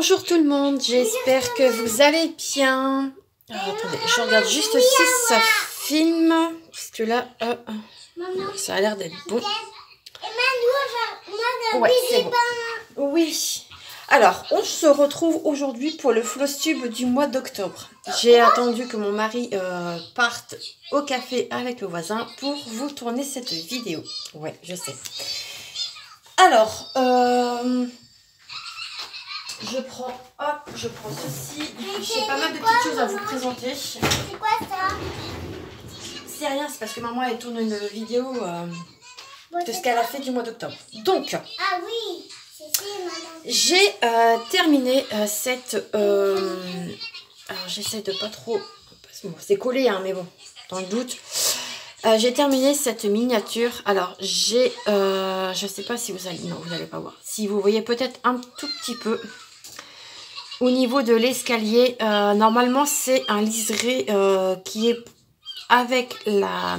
Bonjour tout le monde, j'espère que vous allez bien. Alors, attendez, je regarde juste si ça filme, parce que là, ça a l'air d'être bon. Ouais, c'est bon. Oui. Alors, on se retrouve aujourd'hui pour le Flosstube du mois d'octobre. J'ai attendu que mon mari parte au café avec le voisin pour vous tourner cette vidéo. Ouais, je sais. Alors, je prends ceci. J'ai pas mal de petites choses à vous présenter. C'est quoi ça? C'est rien, c'est parce que maman elle tourne une vidéo de ce qu'elle a fait du mois d'octobre. Donc, ah oui, maman. j'ai terminé cette... alors j'essaie de pas trop... Bon, c'est collé, hein, mais bon, dans le doute. J'ai terminé cette miniature. Alors, j'ai... je sais pas si vous allez... Non, vous n'allez pas voir. Si vous voyez peut-être un tout petit peu... Au niveau de l'escalier, normalement, c'est un liseré qui est avec la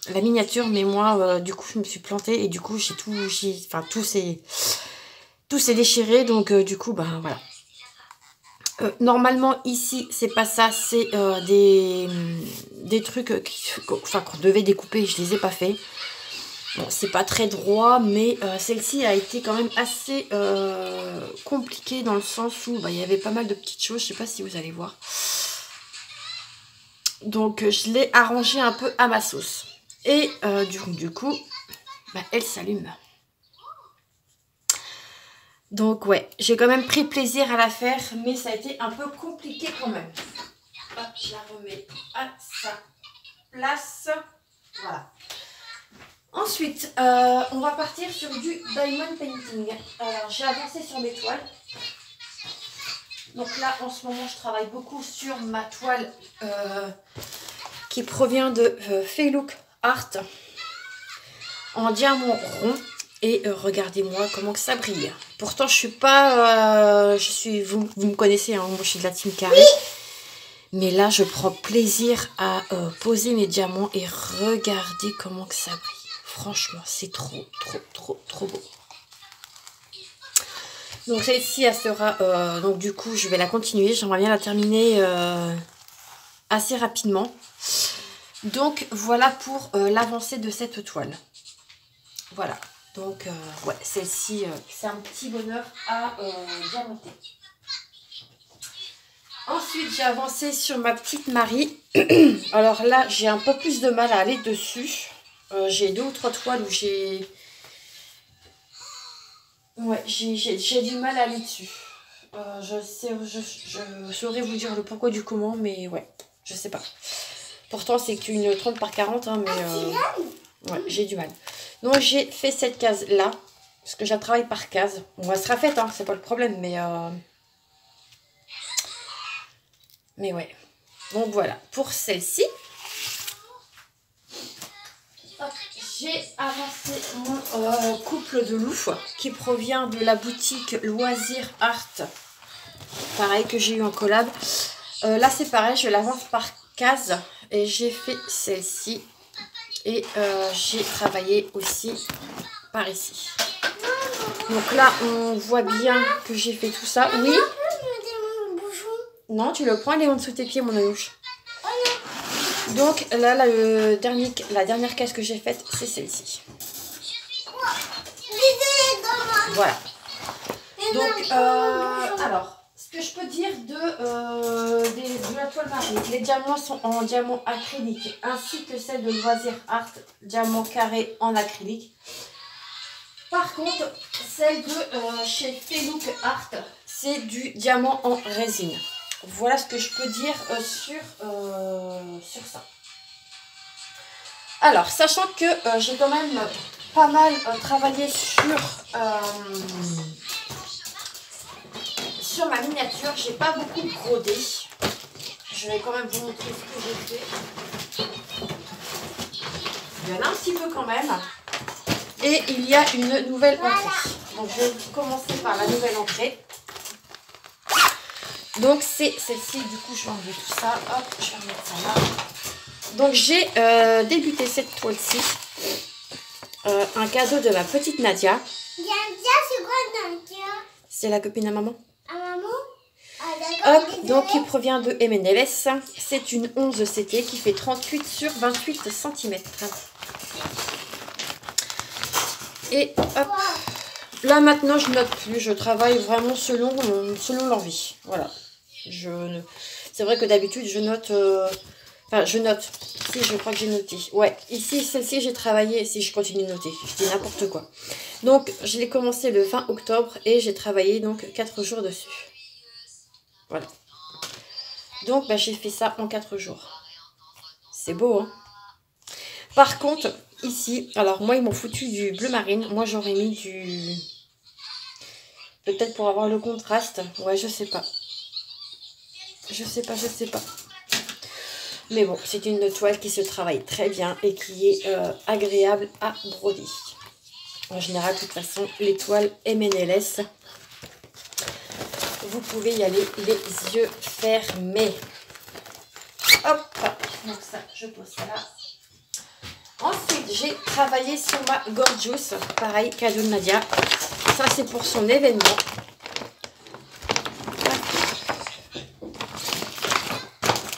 miniature. Mais moi, du coup, je me suis plantée et du coup, tout s'est déchiré. Donc, du coup, ben voilà. Normalement, ici, c'est pas ça. C'est des trucs qu'on devait découper. Je les ai pas fait. Bon, c'est pas très droit, mais celle-ci a été quand même assez compliquée dans le sens où il y avait pas mal de petites choses. Je sais pas si vous allez voir. Donc, je l'ai arrangée un peu à ma sauce. Et du coup, elle s'allume. Donc, ouais, j'ai quand même pris plaisir à la faire, mais ça a été un peu compliqué quand même. Hop, je la remets à sa place. Voilà. Ensuite, on va partir sur du diamond painting. Alors, j'ai avancé sur mes toiles. Donc là, en ce moment, je travaille beaucoup sur ma toile qui provient de Felouk Art en diamant rond. Et regardez-moi comment que ça brille. Pourtant, je suis pas... vous me connaissez, hein, moi je suis de la team carré. Oui. Mais là, je prends plaisir à poser mes diamants et regardez comment que ça brille. Franchement, c'est trop beau. Donc celle-ci, elle sera... donc du coup, je vais la continuer. J'aimerais bien la terminer assez rapidement. Donc voilà pour l'avancée de cette toile. Voilà. Donc ouais, celle-ci, c'est un petit bonheur à diamanter. Ensuite, j'ai avancé sur ma petite Marie. Alors là, j'ai un peu plus de mal à aller dessus. J'ai 2 ou 3 toiles où j'ai... Ouais, j'ai du mal à aller dessus. Je saurais vous dire le pourquoi du comment, mais ouais, je sais pas. Pourtant, c'est qu'une 30 par 40, hein, mais... ouais, j'ai du mal. Donc, j'ai fait cette case-là, parce que je la travaille par case. Bon, elle sera faite, hein, c'est pas le problème, mais... Mais ouais. Donc, voilà, pour celle-ci... J'ai avancé mon couple de loups qui provient de la boutique Loisir Art. Pareil que j'ai eu en collab. Là c'est pareil, je l'avance par case. Et j'ai fait celle-ci. Et j'ai travaillé aussi par ici. Donc là on voit bien que j'ai fait tout ça. Oui. Non, tu le prends, il est en dessous de tes pieds mon anouche. Donc là, la dernière case que j'ai faite, c'est celle-ci. Voilà. Donc, alors, ce que je peux dire de la toile Marie, les diamants sont en diamant acrylique, ainsi que celle de Loisir Art, diamant carré en acrylique. Par contre, celle de chez Felouk Art, c'est du diamant en résine. Voilà ce que je peux dire sur ça. Alors, sachant que j'ai quand même pas mal travaillé sur ma miniature, j'ai pas beaucoup brodé. Je vais quand même vous montrer ce que j'ai fait. Il y en a un petit peu quand même. Et il y a une nouvelle entrée. Donc, je vais commencer par la nouvelle entrée. Donc c'est celle-ci, du coup je vais enlever tout ça, hop, je vais remettre ça là. Donc j'ai débuté cette toile-ci, un cadeau de ma petite Nadia. Nadia, c'est quoi Nadia? C'est la copine à maman. Ah Hop, donc il provient de M&Ls. C'est une 11 CT qui fait 38 sur 28 cm. Et hop, là maintenant je note plus, je travaille vraiment selon l'envie. Voilà. C'est vrai que d'habitude je note... Enfin, je note. Si, je crois que j'ai noté. Ouais, ici, celle-ci, j'ai travaillé. Si, je continue de noter. Je dis n'importe quoi. Donc, je l'ai commencé le 20 octobre et j'ai travaillé donc 4 jours dessus. Voilà. Donc, bah, j'ai fait ça en 4 jours. C'est beau, hein? Par contre, ici, alors moi, ils m'ont foutu du bleu marine. Moi, j'aurais mis du... Peut-être pour avoir le contraste. Ouais, je sais pas. Je sais pas. Mais bon, c'est une toile qui se travaille très bien et qui est agréable à broder. En général, de toute façon, les toiles M&Ls, vous pouvez y aller les yeux fermés. Hop, donc ça, je pose ça là. Ensuite, j'ai travaillé sur ma Gorgeous. Pareil, cadeau de Nadia. Ça, c'est pour son événement.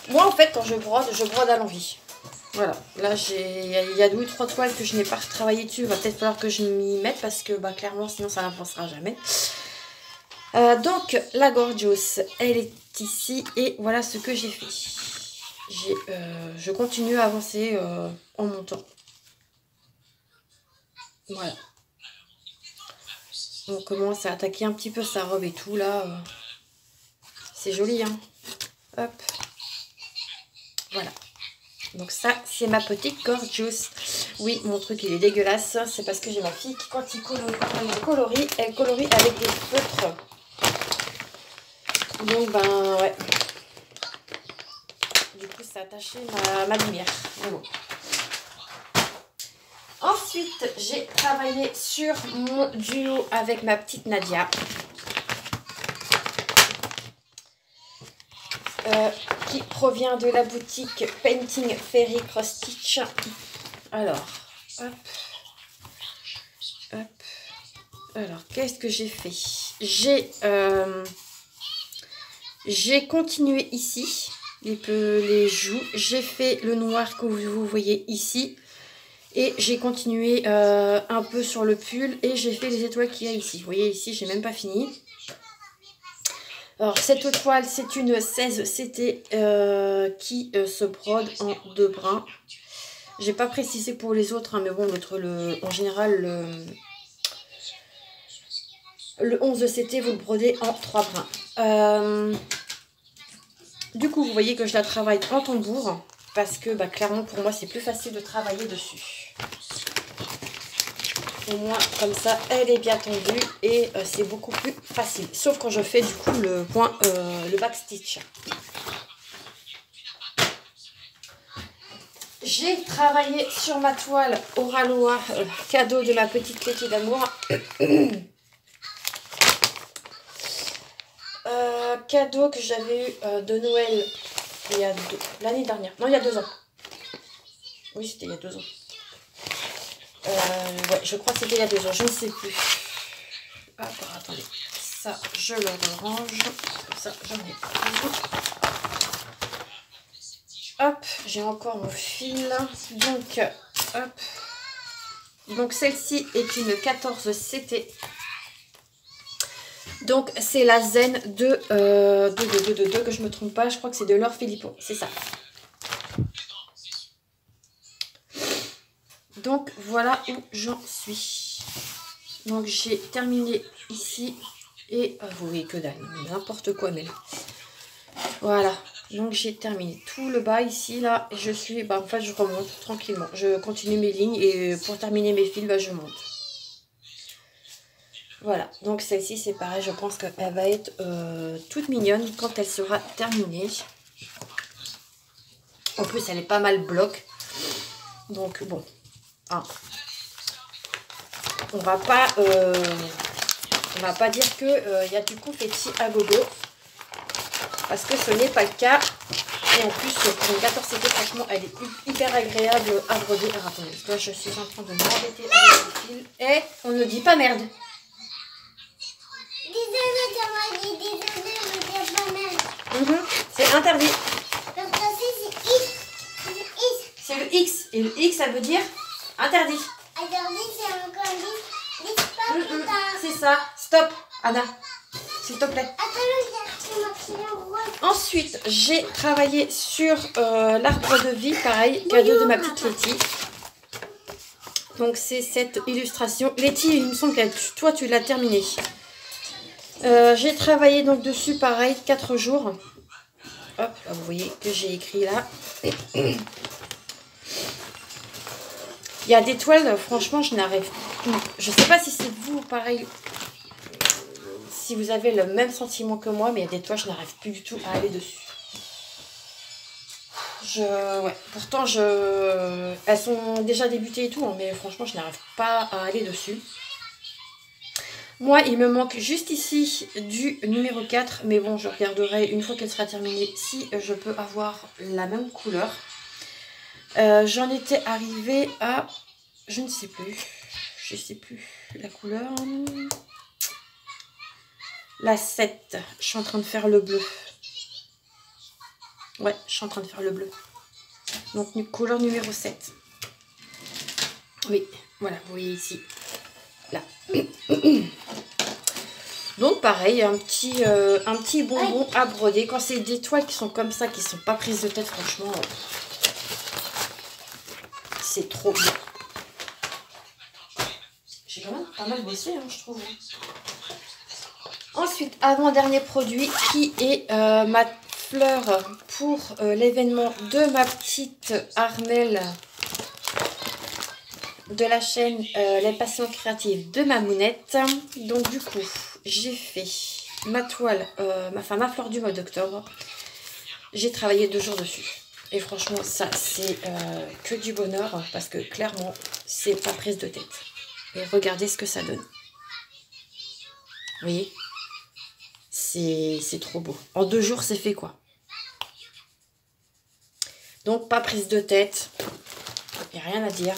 Moi, en fait, quand je brode à l'envie. Voilà. Là, il y a 2 ou 3 toiles que je n'ai pas retravaillé dessus. Il va peut-être falloir que je m'y mette parce que, bah, clairement, sinon, ça n'avancera jamais. Donc, la Gorgeous, elle est ici. Et voilà ce que j'ai fait. Je continue à avancer en montant. Voilà. On commence à attaquer un petit peu sa robe et tout, là. C'est joli, hein. Hop. Voilà. Donc ça, c'est ma petite Gorgeous. Oui, mon truc, il est dégueulasse. C'est parce que j'ai ma fille qui, quand elle colorie, elle colorie avec des feutres. Donc, ben, ouais. Du coup, ça a taché ma lumière. Mais bon. Ensuite, j'ai travaillé sur mon duo avec ma petite Nadia. Qui provient de la boutique Painting Fairy Cross Stitch. Alors, hop, hop. Alors, qu'est-ce que j'ai fait? J'ai continué ici, les joues. J'ai fait le noir que vous voyez ici. Et j'ai continué un peu sur le pull. Et j'ai fait les étoiles qu'il y a ici. Vous voyez, ici, j'ai même pas fini. Alors, cette toile, c'est une 16 CT qui se brode en 2 brins. J'ai pas précisé pour les autres, hein, mais bon, en général, le 11 CT, vous le brodez en 3 brins. Du coup, vous voyez que je la travaille en tambour, parce que, bah, clairement, pour moi, c'est plus facile de travailler dessus. Au moins, comme ça, elle est bien tendue et c'est beaucoup plus facile. Sauf quand je fais, du coup, le backstitch. J'ai travaillé sur ma toile Oraloa, cadeau de ma petite Clétie d'amour. Cadeau que j'avais eu de Noël l'année dernière. Non, il y a 2 ans. Oui, c'était il y a 2 ans. Ouais, je crois que c'était il y a 2 ans, je ne sais plus. Alors, attendez. Ça, je le range. Ça, j'en ai plus. Hop, j'ai encore mon fil. Donc, hop. Donc, celle-ci est une 14 CT. Donc, c'est la Zen de que je me trompe pas. Je crois que c'est de Laure Philippon. C'est ça. Donc, voilà où j'en suis. Donc, j'ai terminé ici. Et vous voyez que dalle. N'importe quoi, mais là. Voilà. Donc, j'ai terminé tout le bas ici, là. Et je suis... Bah, en fait, je remonte tranquillement. Je continue mes lignes. Et pour terminer mes fils, bah, je monte. Voilà. Donc, celle-ci, c'est pareil. Je pense qu'elle va être toute mignonne quand elle sera terminée. En plus, elle est pas mal bloc. Donc, bon... Ah. On va pas dire que y a du confetti à gogo, parce que ce n'est pas le cas. Et en plus, pour une 14 CT, franchement, elle est hyper agréable à broder. Alors, attendez, parce que là, je suis en train de m'embêter avec le fil. Et on ne dit pas merde. Désolée, ça m'a dit désolée, mais c'est pas merde. C'est interdit. Le français, c'est X. C'est X. C'est le X. Et le X, ça veut dire interdit. Interdit, c'est encore X. X, pas plus tard. C'est ça. Stop, Anna. S'il te plaît. Attends, le crayon rouge. Ensuite, j'ai travaillé sur l'arbre de vie, pareil, cadeau de ma petite Letty. Donc, c'est cette illustration. Letty, il me semble que toi, tu l'as terminé. J'ai travaillé donc dessus, pareil, 4 jours. Hop, là, vous voyez que j'ai écrit là. Il y a des toiles, franchement, je n'arrive. Je sais pas si c'est vous, pareil. Si vous avez le même sentiment que moi, mais il y a des toiles, je n'arrive plus du tout à aller dessus. Ouais, pourtant, elles sont déjà débutées et tout, hein, mais franchement, je n'arrive pas à aller dessus. Moi, il me manque juste ici du numéro 4, mais bon, je regarderai une fois qu'elle sera terminée si je peux avoir la même couleur. J'en étais arrivée à... Je ne sais plus la couleur. La 7, je suis en train de faire le bleu. Ouais, je suis en train de faire le bleu. Donc, couleur numéro 7. Oui, voilà, vous voyez ici. Là. Donc, pareil, un petit bonbon à broder. Quand c'est des toiles qui sont comme ça, qui ne sont pas prises de tête, franchement, c'est trop bien. J'ai quand même pas mal bossé, hein, je trouve. Ensuite, avant-dernier produit qui est ma fleur pour l'événement de ma petite Armelle de la chaîne Les Passions Créatives de Mamounette. Donc du coup, j'ai fait ma toile, ma fleur du mois d'octobre. J'ai travaillé 2 jours dessus. Et franchement, ça, c'est que du bonheur parce que clairement, c'est pas prise de tête. Et regardez ce que ça donne. Vous voyez ? C'est trop beau. En 2 jours, c'est fait quoi. Donc, pas prise de tête. Il n'y a rien à dire.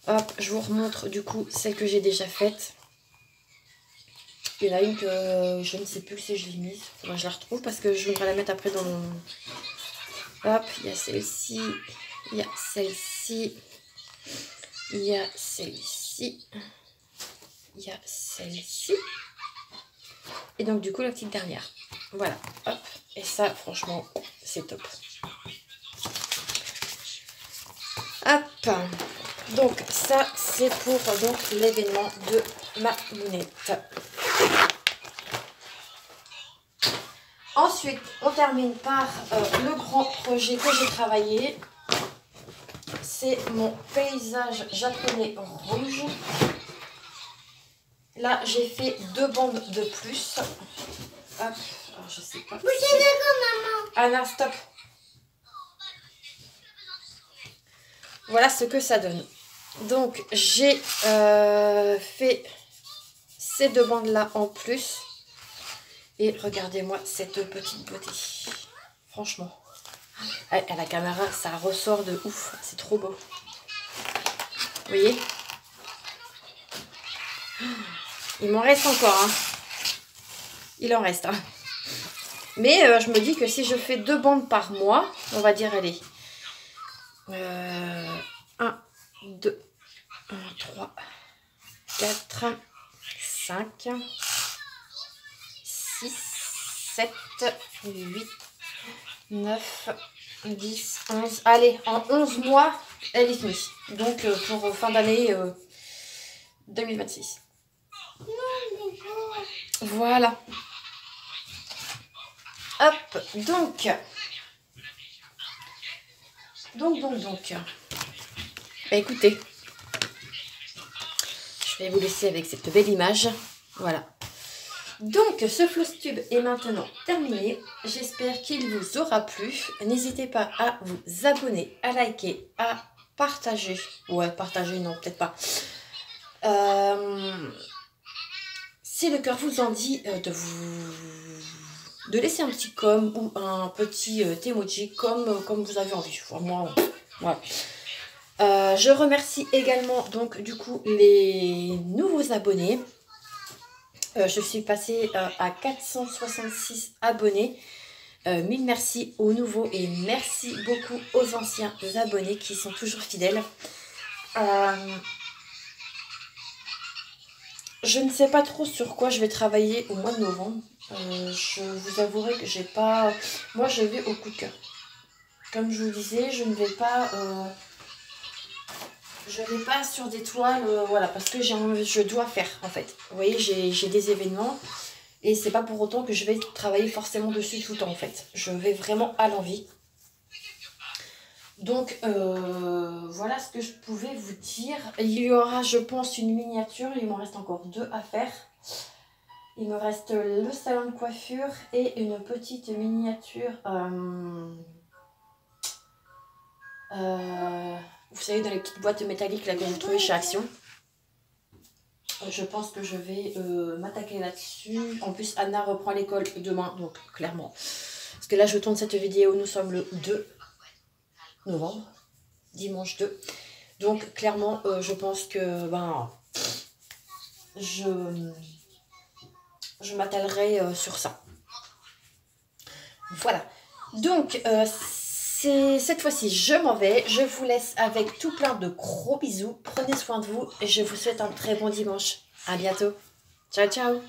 Hop, je vous remontre du coup celle que j'ai déjà faite. Il y en a une que je ne sais plus si je l'ai mise. Faudra que je la retrouve parce que je voudrais la mettre après dans mon... Hop, il y a celle-ci. Il y a celle-ci. Il y a celle-ci. Il y a celle-ci. Et donc du coup la petite dernière. Voilà, hop. Et ça franchement c'est top. Hop. Donc ça c'est pour donc l'événement de Mamounette. Ensuite on termine par le grand projet que j'ai travaillé. C'est mon paysage japonais rouge. Là, j'ai fait 2 bandes de plus. Hop. Alors, je sais pas. Vous êtes d'accord, maman? Anna, stop. Voilà ce que ça donne. Donc, j'ai fait ces 2 bandes-là en plus. Et regardez-moi cette petite beauté. Franchement. À la caméra, ça ressort de ouf. C'est trop beau. Vous voyez ? Il m'en reste encore. Hein. Il en reste. Hein. Mais je me dis que si je fais 2 bandes par mois, on va dire, allez. 1, 2, 3, 4, 5, 6, 7, 8, 9, 10, 11. Allez, en 11 mois, elle est finie. Donc, pour fin d'année 2026. Voilà. Hop, donc. Bah, écoutez, je vais vous laisser avec cette belle image. Voilà. Donc, ce floss tube est maintenant terminé. J'espère qu'il vous aura plu. N'hésitez pas à vous abonner, à liker, à partager. Ouais, partager, non, peut-être pas. Si le cœur vous en dit de laisser un petit com ou un petit emoji comme vous avez envie. Moi, voilà. Je remercie également donc du coup les nouveaux abonnés. Je suis passée à 466 abonnés. 1000 merci aux nouveaux et merci beaucoup aux anciens abonnés qui sont toujours fidèles. Je ne sais pas trop sur quoi je vais travailler au mois de novembre. Je vous avouerai que j'ai pas... Moi, je vais au coup de cœur. Comme je vous disais, je ne vais pas... Je vais pas sur des toiles, voilà, parce que je dois faire, en fait. Vous voyez, j'ai des événements et c'est pas pour autant que je vais travailler forcément dessus tout le temps, en fait. Je vais vraiment à l'envie. Donc, voilà ce que je pouvais vous dire. Il y aura, je pense, une miniature. Il m'en reste encore 2 à faire. Il me reste le salon de coiffure et une petite miniature... vous savez, dans les petites boîtes métalliques là, que j'ai trouvées chez Action. Je pense que je vais m'attaquer là-dessus. En plus, Anna reprend l'école demain, donc clairement. Parce que là, je tourne cette vidéo, nous sommes le 2 novembre, dimanche 2. Donc, clairement, je pense que je m'attellerai sur ça. Voilà. Donc, cette fois-ci, je m'en vais. Je vous laisse avec tout plein de gros bisous. Prenez soin de vous et je vous souhaite un très bon dimanche. À bientôt. Ciao, ciao.